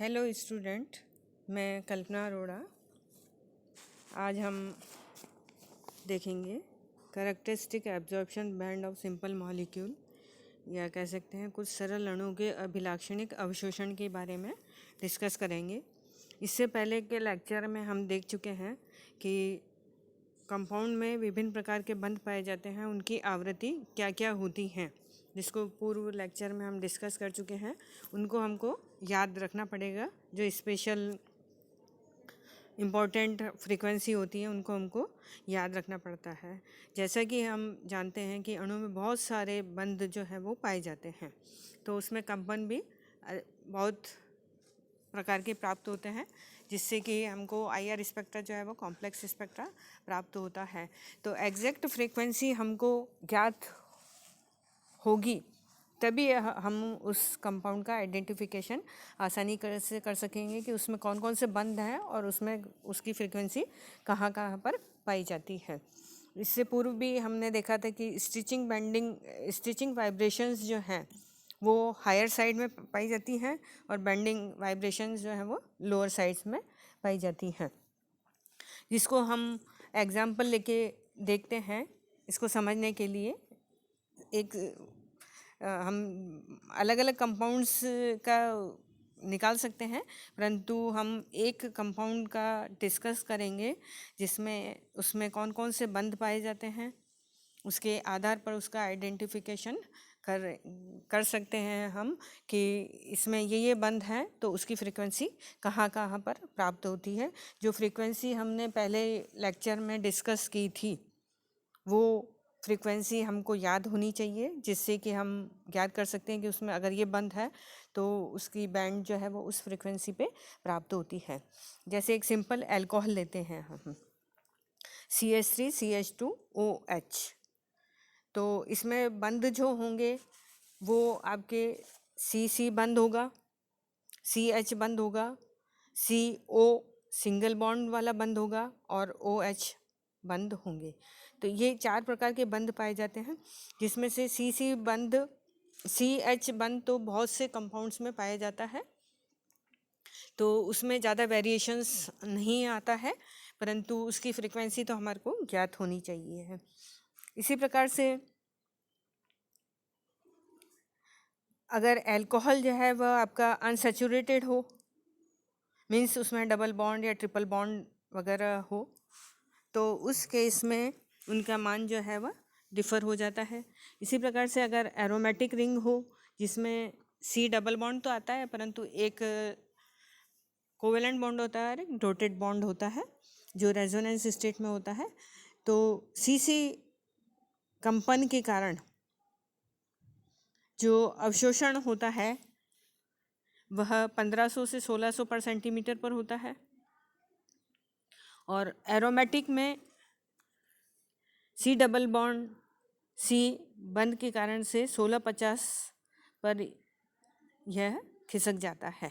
Hello student, मैं कल्पना अरोड़ा। आज हम देखेंगे characteristic absorption band of simple molecule, या कह सकते हैं कुछ सरल अणुओं के अभिलाक्षणिक अवशोषण के बारे में डिस्कस करेंगे। इससे पहले के लेक्चर में हम देख चुके हैं कि कंपाउंड में विभिन्न प्रकार के बंध पाए जाते हैं, उनकी आवृत्ति क्या क्या होती हैं, जिसको पूर्व लेक्चर में हम डिस्कस कर चुके हैं। उनको हमको याद रखना पड़ेगा। जो स्पेशल इम्पॉर्टेंट फ्रीक्वेंसी होती है उनको हमको याद रखना पड़ता है। जैसा कि हम जानते हैं कि अणु में बहुत सारे बंध जो है वो पाए जाते हैं, तो उसमें कंपन भी बहुत प्रकार के प्राप्त होते हैं, जिससे कि हमको IR स्पेक्ट्रा जो है वो कॉम्प्लेक्स स्पेक्ट्रा प्राप्त होता है। तो एग्जैक्ट फ्रीक्वेंसी हमको ज्ञात होगी तभी हम उस कंपाउंड का आइडेंटिफिकेशन आसानी से कर सकेंगे कि उसमें कौन कौन से बंध हैं और उसमें उसकी फ्रीक्वेंसी कहाँ कहाँ पर पाई जाती है। इससे पूर्व भी हमने देखा था कि स्टिचिंग वाइब्रेशंस जो हैं वो हायर साइड में पाई जाती हैं और बेंडिंग वाइब्रेशंस जो हैं वो लोअर साइड्स में पाई जाती हैं, जिसको हम एग्जाम्पल लेके देखते हैं। इसको समझने के लिए एक हम अलग अलग कंपाउंड्स का निकाल सकते हैं, परंतु हम एक कंपाउंड का डिस्कस करेंगे जिसमें उसमें कौन कौन से बंध पाए जाते हैं। उसके आधार पर उसका आइडेंटिफिकेशन कर सकते हैं हम कि इसमें ये बंध हैं, तो उसकी फ्रीक्वेंसी कहाँ कहाँ पर प्राप्त होती है। जो फ्रीक्वेंसी हमने पहले लेक्चर में डिस्कस की थी वो फ्रीक्वेंसी हमको याद होनी चाहिए, जिससे कि हम ज्ञात कर सकते हैं कि उसमें अगर ये बंद है तो उसकी बैंड जो है वो उस फ्रीक्वेंसी पे प्राप्त होती है। जैसे एक सिंपल अल्कोहल लेते हैं हम, CH3CH2OH। तो इसमें बंद जो होंगे वो आपके CC बंद होगा, CH बंद होगा, CO सिंगल बॉन्ड वाला बंद होगा और OH बंद होंगे। तो ये 4 प्रकार के बंध पाए जाते हैं, जिसमें से CH बंध तो बहुत से कंपाउंड्स में पाया जाता है, तो उसमें ज़्यादा वेरिएशंस नहीं आता है, परंतु उसकी फ्रीक्वेंसी तो हमारे को ज्ञात होनी चाहिए है। इसी प्रकार से अगर अल्कोहल जो है वह आपका अनसैचुरेटेड हो, मीन्स उसमें डबल बॉन्ड या ट्रिपल बॉन्ड वगैरह हो, तो उस केस में उनका मान जो है वह डिफ़र हो जाता है। इसी प्रकार से अगर एरोमेटिक रिंग हो जिसमें C डबल बॉन्ड तो आता है, परंतु एक कोवेलेंट बॉन्ड होता है और एक डॉटेड बॉन्ड होता है जो रेजोनेंस स्टेट में होता है, तो CC कंपन के कारण जो अवशोषण होता है वह 1500 से 1600 पर सेंटीमीटर पर होता है, और एरोमेटिक में C डबल बॉन्ड C बंद के कारण से 1650 पर यह खिसक जाता है।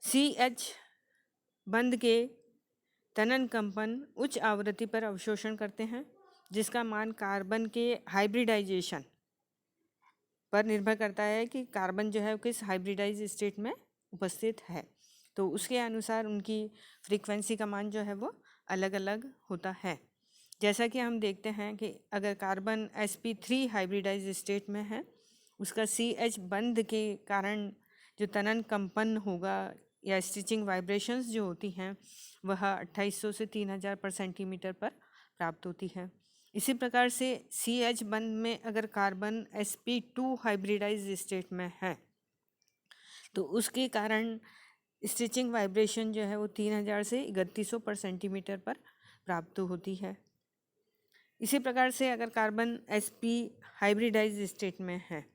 CH बंद के तनन कंपन उच्च आवृत्ति पर अवशोषण करते हैं, जिसका मान कार्बन के हाइब्रिडाइजेशन पर निर्भर करता है कि कार्बन जो है किस हाइब्रिडाइज स्टेट में उपस्थित है, तो उसके अनुसार उनकी फ्रीक्वेंसी का मान जो है वो अलग अलग होता है। जैसा कि हम देखते हैं कि अगर कार्बन sp3 हाइब्रिडाइज स्टेट में है, उसका CH बंध के कारण जो तनन कंपन होगा या स्टिचिंग वाइब्रेशंस जो होती हैं वह 2800 से 3000 पर सेंटीमीटर पर प्राप्त होती है। इसी प्रकार से CH बंध में अगर कार्बन sp2 हाइब्रिडाइज स्टेट में है, तो उसके कारण स्टिचिंग वाइब्रेशन जो है वो 3000 से 3100 पर सेंटीमीटर पर प्राप्त होती है। इसी प्रकार से अगर कार्बन sp हाइब्रिडाइज स्टेट में है,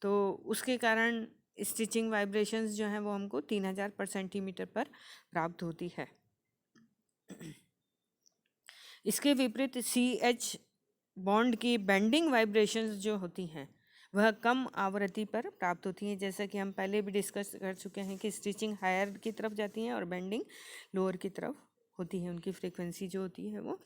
तो उसके कारण स्टिचिंग वाइब्रेशंस जो हैं वो हमको 3000 पर सेंटीमीटर पर प्राप्त होती है। इसके विपरीत CH बॉन्ड की बेंडिंग वाइब्रेशंस जो होती हैं वह कम आवृत्ति पर प्राप्त होती हैं। जैसा कि हम पहले भी डिस्कस कर चुके हैं कि स्टिचिंग हायर की तरफ जाती हैं और बेंडिंग लोअर की तरफ होती है, उनकी फ्रीक्वेंसी जो होती है वो।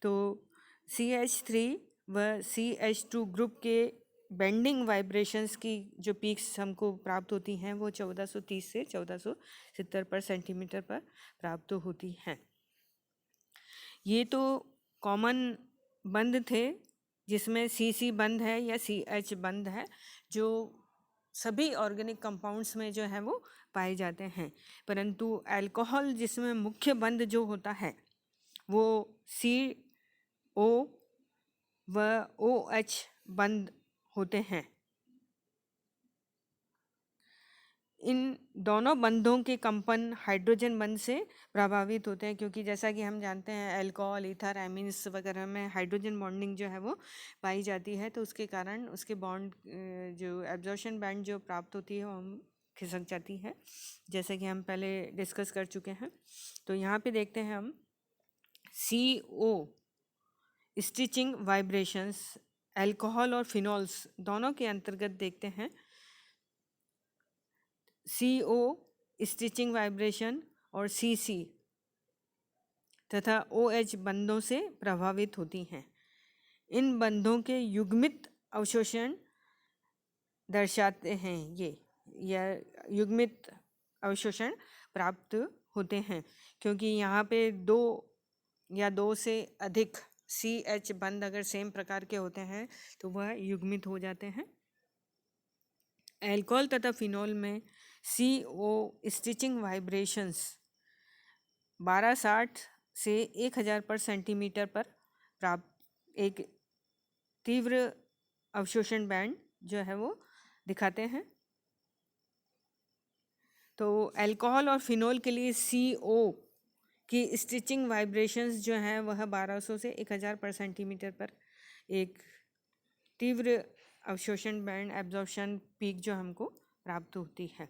तो CH3 व CH2 ग्रुप के बेंडिंग वाइब्रेशंस की जो पीक्स हमको प्राप्त होती हैं वो 1430 से 1470 पर सेंटीमीटर पर प्राप्त होती हैं। ये तो कॉमन बंध थे जिसमें सी बंध है या CH बंध है, जो सभी ऑर्गेनिक कंपाउंड्स में जो है वो पाए जाते हैं। परंतु अल्कोहल जिसमें मुख्य बंध जो होता है वो CO व OH बंध होते हैं। इन दोनों बंधों के कंपन हाइड्रोजन बंध से प्रभावित होते हैं, क्योंकि जैसा कि हम जानते हैं अल्कोहल, ईथर, एमीन्स वगैरह में हाइड्रोजन बॉन्डिंग जो है वो पाई जाती है, तो उसके कारण उसके बॉन्ड जो एब्जॉर्प्शन बैंड जो प्राप्त होती है वो हम खिसक जाती है, जैसे कि हम पहले डिस्कस कर चुके हैं। तो यहाँ पे देखते हैं हम CO स्टिचिंग वाइब्रेशंस अल्कोहल और फिनॉल्स दोनों के अंतर्गत देखते हैं। CO स्टिचिंग वाइब्रेशन और CC तथा OH बंधों से प्रभावित होती हैं। इन बंधों के युग्मित अवशोषण दर्शाते हैं ये, या युग्मित अवशोषण प्राप्त होते हैं, क्योंकि यहाँ पे दो या दो से अधिक CH बंध अगर सेम प्रकार के होते हैं तो वह युग्मित हो जाते हैं। अल्कोहल तथा फिनॉल में CO स्टिचिंग वाइब्रेशंस 1260 से 1000 पर सेंटीमीटर पर प्राप्त एक तीव्र अवशोषण बैंड जो है वो दिखाते हैं। तो अल्कोहल और फिनॉल के लिए CO की स्टिचिंग वाइब्रेशंस जो हैं वह 1200 से 1000 पर सेंटीमीटर पर एक तीव्र अवशोषण बैंड एब्जॉर्प्शन पीक जो हमको प्राप्त होती है।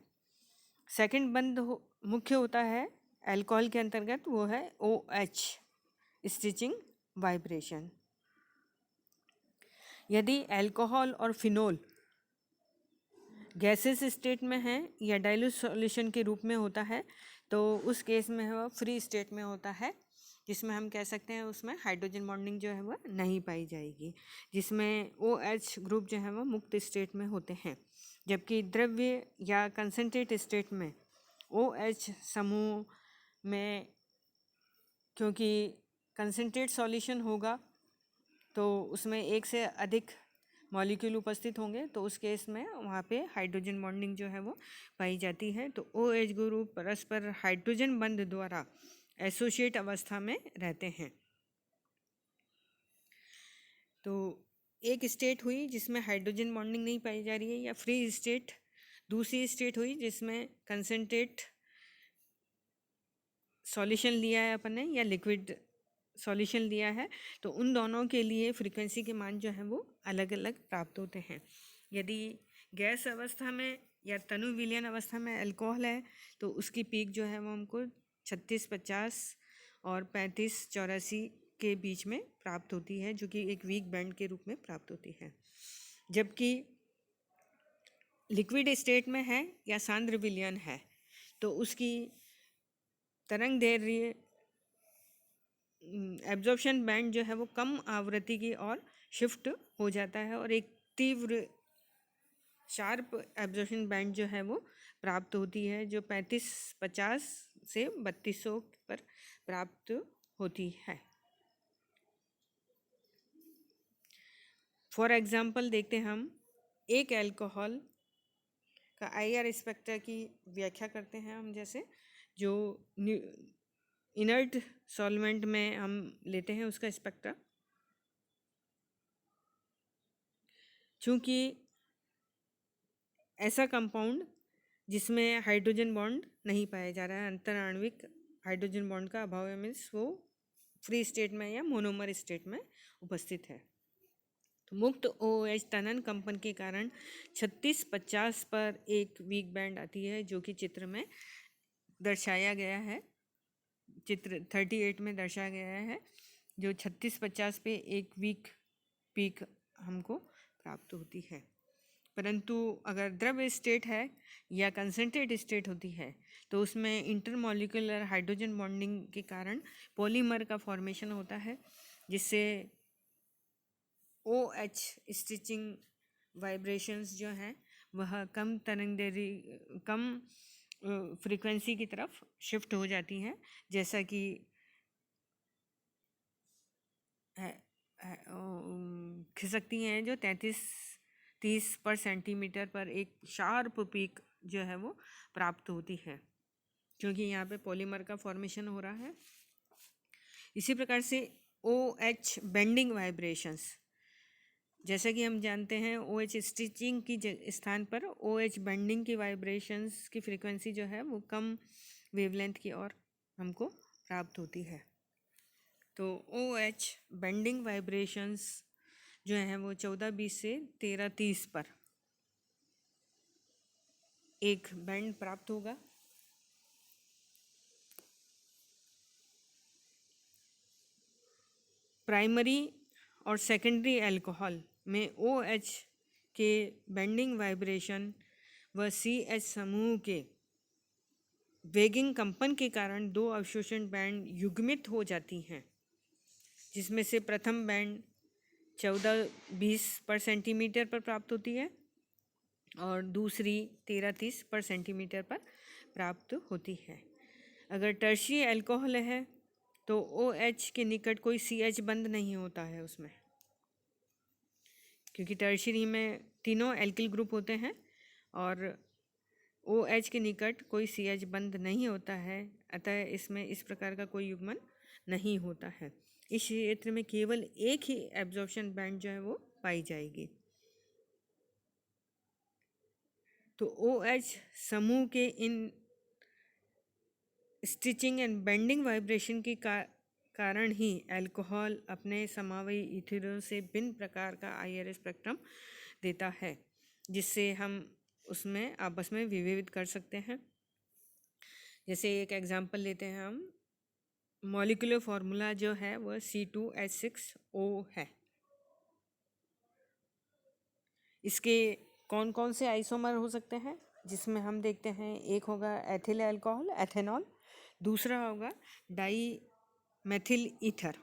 सेकंड बंध मुख्य होता है अल्कोहल के अंतर्गत, वो है OH स्टिचिंग वाइब्रेशन। यदि अल्कोहल और फिनॉल गैसेस स्टेट में है या डाइल्यूट सॉल्यूशन के रूप में होता है तो उस केस में वह फ्री स्टेट में होता है, जिसमें हम कह सकते हैं उसमें हाइड्रोजन बॉन्डिंग जो है वह नहीं पाई जाएगी, जिसमें OH ग्रुप जो है वह मुक्त स्टेट में होते हैं। जबकि द्रव्य या कंसनट्रेट स्टेट में OH समूह में, क्योंकि कंसनट्रेट सॉल्यूशन होगा तो उसमें एक से अधिक मॉलिक्यूल उपस्थित होंगे, तो उस केस में वहाँ पे हाइड्रोजन बॉन्डिंग जो है वो पाई जाती है। तो OH ग्रुप परस्पर हाइड्रोजन बंध द्वारा एसोसिएट अवस्था में रहते हैं। तो एक स्टेट हुई जिसमें हाइड्रोजन बॉन्डिंग नहीं पाई जा रही है या फ्री स्टेट, दूसरी स्टेट हुई जिसमें कंसनट्रेट सॉल्यूशन लिया है अपन ने या लिक्विड सॉल्यूशन लिया है, तो उन दोनों के लिए फ्रीक्वेंसी के मान जो है वो अलग अलग प्राप्त होते हैं। यदि गैस अवस्था में या तनु विलयन अवस्था में अल्कोहल है तो उसकी पीक जो है वो हमको 3650 और 3584 के बीच में प्राप्त होती है, जो कि एक वीक बैंड के रूप में प्राप्त होती है। जबकि लिक्विड स्टेट में है या सांद्र विलयन है तो उसकी तरंग दैर्ध्य एब्जॉर्प्शन बैंड जो है वो कम आवृत्ति की ओर शिफ्ट हो जाता है और एक तीव्र शार्प एब्जॉर्प्शन बैंड जो है वो प्राप्त होती है, जो 3550 से 3200 पर प्राप्त होती है। फॉर एग्जांपल देखते हम एक अल्कोहल का IR स्पेक्ट्रा की व्याख्या करते हैं हम, जैसे जो इनर्ट सॉल्वेंट में हम लेते हैं उसका स्पेक्ट्रा। चूँकि ऐसा कंपाउंड जिसमें हाइड्रोजन बॉन्ड नहीं पाया जा रहा है, अंतराण्विक हाइड्रोजन बॉन्ड का अभाव है, मीन्स वो फ्री स्टेट में या मोनोमर स्टेट में उपस्थित है, तो मुक्त OH तनन कंपन के कारण 3650 पर एक वीक बैंड आती है, जो कि चित्र में दर्शाया गया है, चित्र 38 में दर्शाया गया है, जो 3650 पे एक वीक पीक हमको प्राप्त होती है। परंतु अगर द्रव स्टेट है या कंसनट्रेट स्टेट होती है तो उसमें इंटरमॉलिक्यूलर हाइड्रोजन बॉन्डिंग के कारण पॉलीमर का फॉर्मेशन होता है, जिससे OH स्टिचिंग वाइब्रेशंस जो हैं वह कम तरंगदैर्घ्य, कम फ्रीक्वेंसी की तरफ शिफ्ट हो जाती हैं, जैसा कि खिसकती हैं जो 30 पर सेंटीमीटर पर एक शार्प पीक जो है वो प्राप्त होती है, क्योंकि यहाँ पे पॉलीमर का फॉर्मेशन हो रहा है। इसी प्रकार से OH बेंडिंग वाइब्रेशंस, जैसा कि हम जानते हैं OH स्टिचिंग की स्थान पर OH बेंडिंग की वाइब्रेशंस की फ्रीक्वेंसी जो है वो कम वेवलेंथ की ओर हमको प्राप्त होती है। तो OH बेंडिंग वाइब्रेशंस जो हैं वो 14-20 से 13-30 पर एक बैंड प्राप्त होगा। प्राइमरी और सेकेंडरी अल्कोहल में OH के बेंडिंग वाइब्रेशन व CH समूह के वेगिंग कंपन के कारण दो अवशोषण बैंड युग्मित हो जाती हैं, जिसमें से प्रथम बैंड 14-20 पर सेंटीमीटर पर प्राप्त होती है और दूसरी 13-30 पर सेंटीमीटर पर प्राप्त होती है। अगर टर्शियरी अल्कोहल है तो OH के निकट कोई CH बंध नहीं होता है उसमें, क्योंकि टर्शियरी में तीनों एल्किल ग्रुप होते हैं और OH के निकट कोई CH बंध नहीं होता है, अतः इसमें इस प्रकार का कोई युग्मन नहीं होता है। इस क्षेत्र में केवल एक ही एब्जॉर्प्शन बैंड जो है वो पाई जाएगी। तो OH समूह के इन स्टिचिंग एंड बेंडिंग वाइब्रेशन के कारण ही अल्कोहल अपने समावयी इथिरों से भिन्न प्रकार का IR स्पेक्ट्रम देता है, जिससे हम उसमें आपस में विभेदित कर सकते हैं। जैसे एक एग्जांपल लेते हैं हम, मॉलिक्यूलर फार्मूला जो है वह C2H6O है। इसके कौन कौन से आइसोमर हो सकते हैं, जिसमें हम देखते हैं एक होगा एथिल अल्कोहल एथेनॉल, दूसरा होगा डाई मेथिल ईथर।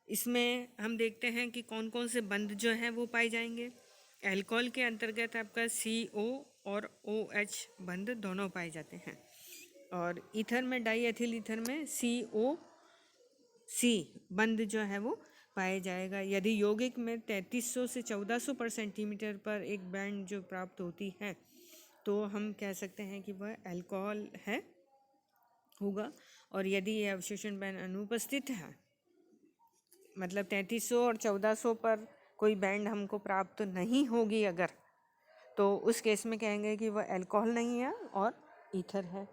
इसमें हम देखते हैं कि कौन कौन से बंध जो हैं वो पाए जाएंगे। अल्कोहल के अंतर्गत आपका CO और OH बंध दोनों पाए जाते हैं, और ईथर में डाई एथिल ईथर में COC बंध जो है वो पाया जाएगा। यदि यौगिक में 3300 से 1400 पर सेंटीमीटर पर एक बैंड जो प्राप्त होती है तो हम कह सकते हैं कि वह अल्कोहल है होगा। और यदि यह अवशोषण बैंड अनुपस्थित है, मतलब 3300 और 1400 पर कोई बैंड हमको प्राप्त नहीं होगी अगर, तो उस केस में कहेंगे कि वह अल्कोहल नहीं है और ईथर है।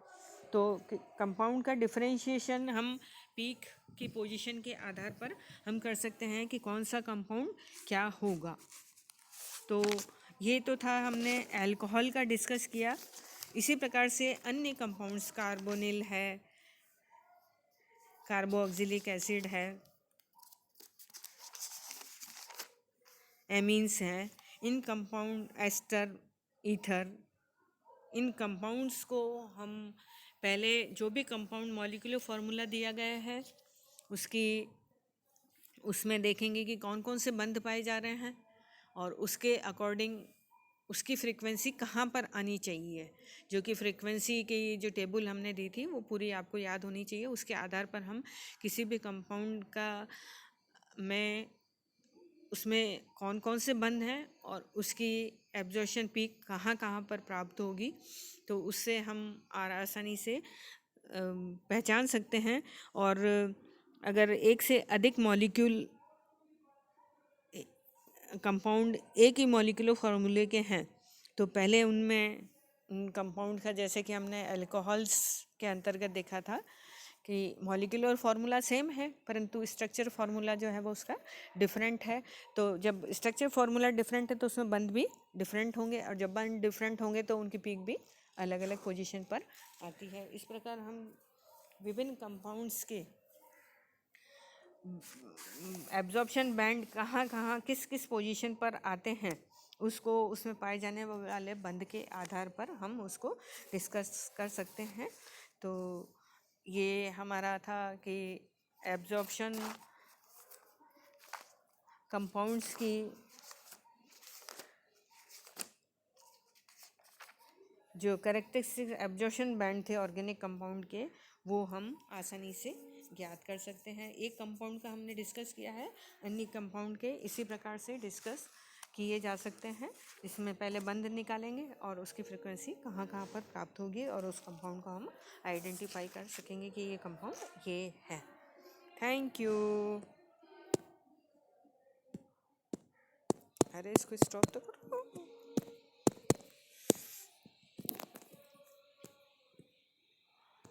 तो कंपाउंड का डिफरेंशिएशन हम पीक की पोजीशन के आधार पर हम कर सकते हैं कि कौन सा कंपाउंड क्या होगा। तो ये तो था, हमने अल्कोहल का डिस्कस किया। इसी प्रकार से अन्य कंपाउंड्स, कार्बोनिल है, कार्बोक्सिलिक एसिड है, एमीन्स हैं, इन कंपाउंड, एस्टर, ईथर, इन कंपाउंड्स को हम पहले जो भी कंपाउंड मॉलिक्यूलर फार्मूला दिया गया है उसमें देखेंगे कि कौन कौन से बंध पाए जा रहे हैं और उसके अकॉर्डिंग उसकी फ्रीक्वेंसी कहाँ पर आनी चाहिए, जो कि फ्रीक्वेंसी की जो टेबल हमने दी थी वो पूरी आपको याद होनी चाहिए। उसके आधार पर हम किसी भी कंपाउंड का में उसमें कौन कौन से बंध हैं और उसकी एब्जॉर्प्शन पीक कहाँ कहाँ पर प्राप्त होगी, तो उससे हम आसानी से पहचान सकते हैं। और अगर एक से अधिक मॉलिक्यूल कंपाउंड एक ही मॉलिक्यूलर फार्मूले के हैं तो पहले उनमें उन कंपाउंड का, जैसे कि हमने अल्कोहल्स के अंतर्गत देखा था कि मॉलिक्यूलर फार्मूला सेम है परंतु स्ट्रक्चर फार्मूला जो है वो उसका डिफरेंट है। तो जब स्ट्रक्चर फार्मूला डिफरेंट है तो उसमें बंध भी डिफरेंट होंगे, और जब बंध डिफरेंट होंगे तो उनकी पीक भी अलग अलग पोजीशन पर आती है। इस प्रकार हम विभिन्न कंपाउंड्स के एब्जॉर्प्शन बैंड कहाँ कहाँ किस किस पोजीशन पर आते हैं उसको उसमें पाए जाने वाले बंध के आधार पर हम उसको डिस्कस कर सकते हैं। तो ये हमारा था कि एब्जॉर्प्शन कंपाउंड्स की जो कैरेक्टरिस्टिक एब्जॉर्प्शन बैंड थे ऑर्गेनिक कंपाउंड के, वो हम आसानी से ज्ञात कर सकते हैं। एक कंपाउंड का हमने डिस्कस किया है, अन्य कंपाउंड के इसी प्रकार से डिस्कस किए जा सकते हैं। इसमें पहले बंध निकालेंगे और उसकी फ्रिक्वेंसी कहाँ कहाँ पर प्राप्त होगी, और उस कंपाउंड को हम आइडेंटिफाई कर सकेंगे कि ये कंपाउंड ये है। Thank you. अरे इसको स्टॉप तो करो।